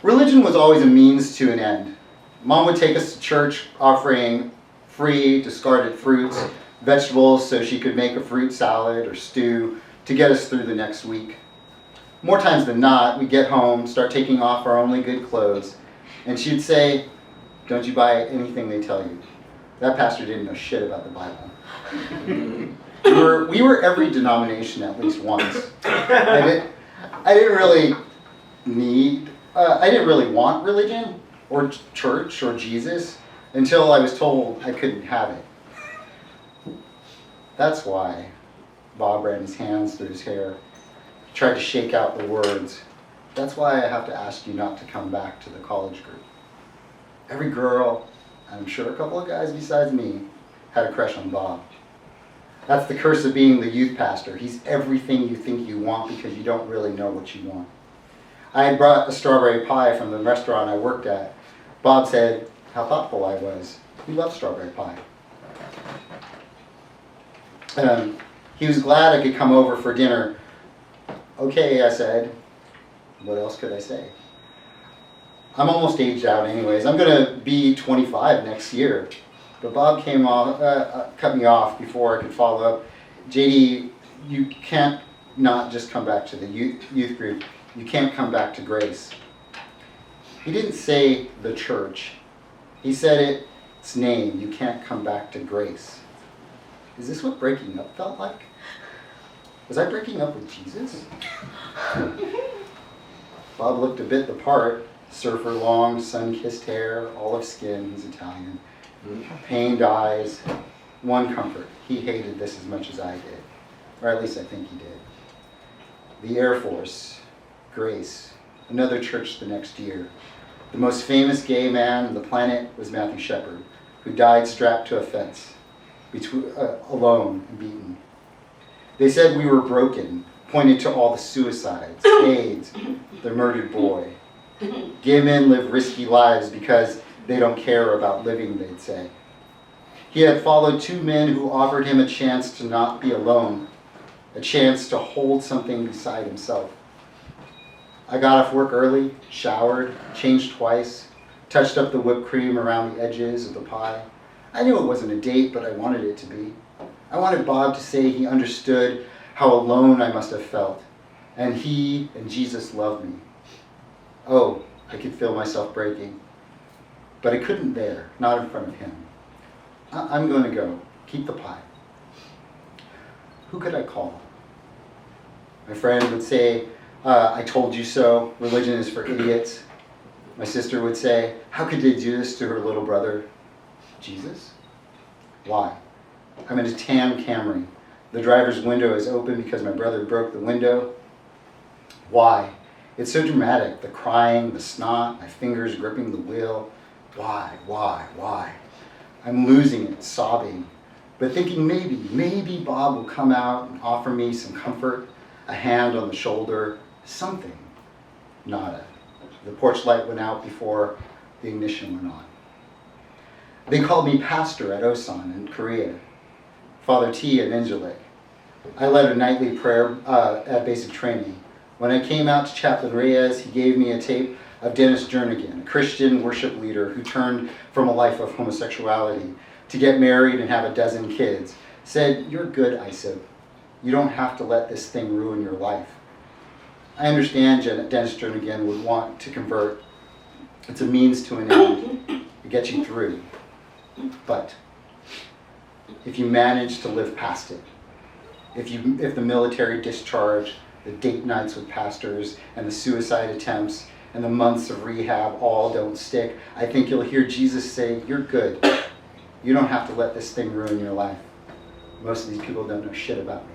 Religion was always a means to an end. Mom would take us to church offering free discarded fruits, vegetables so she could make a fruit salad or stew to get us through the next week. More times than not, we'd get home, start taking off our only good clothes, and she'd say, "Don't you buy anything they tell you." That pastor didn't know shit about the Bible. We were every denomination at least once. I didn't really want religion or church or Jesus until I was told I couldn't have it. That's why Bob ran his hands through his hair. He tried to shake out the words. That's why I have to ask you not to come back to the college group. Every girl, and I'm sure a couple of guys besides me, had a crush on Bob. That's the curse of being the youth pastor. He's everything you think you want because you don't really know what you want. I had brought a strawberry pie from the restaurant I worked at. Bob said how thoughtful I was. He loved strawberry pie. He was glad I could come over for dinner. Okay, I said. What else could I say? I'm almost aged out anyways. I'm going to be 25 next year. But Bob cut me off before I could follow up. JD, you can't not just come back to the youth group. You can't come back to Grace. He didn't say the church. He said its name. You can't come back to Grace. Is this what breaking up felt like? Was I breaking up with Jesus? Bob looked a bit the part. Surfer long, sun-kissed hair, olive skin. He's Italian. Pained eyes. One comfort. He hated this as much as I did. Or at least I think he did. The Air Force. Grace. Another church the next year. The most famous gay man on the planet was Matthew Shepard, who died strapped to a fence, alone and beaten. They said we were broken, pointed to all the suicides, AIDS, the murdered boy. Gay men live risky lives because they don't care about living, they'd say. He had followed two men who offered him a chance to not be alone, a chance to hold something beside himself. I got off work early, showered, changed twice, touched up the whipped cream around the edges of the pie. I knew it wasn't a date, but I wanted it to be. I wanted Bob to say he understood how alone I must have felt, and he and Jesus loved me. Oh, I could feel myself breaking. But I couldn't there, not in front of him. I'm going to go. Keep the pie. Who could I call? My friend would say, I told you so. Religion is for idiots. My sister would say, how could they do this to her little brother? Jesus? Why? I'm in a tan Camry. The driver's window is open because my brother broke the window. Why? It's so dramatic. The crying, the snot, my fingers gripping the wheel. Why? I'm losing it, sobbing, but thinking maybe Bob will come out and offer me some comfort, a hand on the shoulder, something. Nada. The porch light went out before the ignition went on. They called me pastor at Osan in Korea, Father T at Injalik. I led a nightly prayer at basic training. When I came out to Chaplain Reyes, he gave me a tape of Dennis Jernigan, a Christian worship leader who turned from a life of homosexuality to get married and have a dozen kids. Said, "You're good, Isip. You don't have to let this thing ruin your life." I understand Dennis Jernigan would want to convert. It's a means to an end. It gets you through. But if you manage to live past it, if the military discharge, the date nights with pastors, and the suicide attempts, and the months of rehab all don't stick, I think you'll hear Jesus say, "You're good. You don't have to let this thing ruin your life." Most of these people don't know shit about me.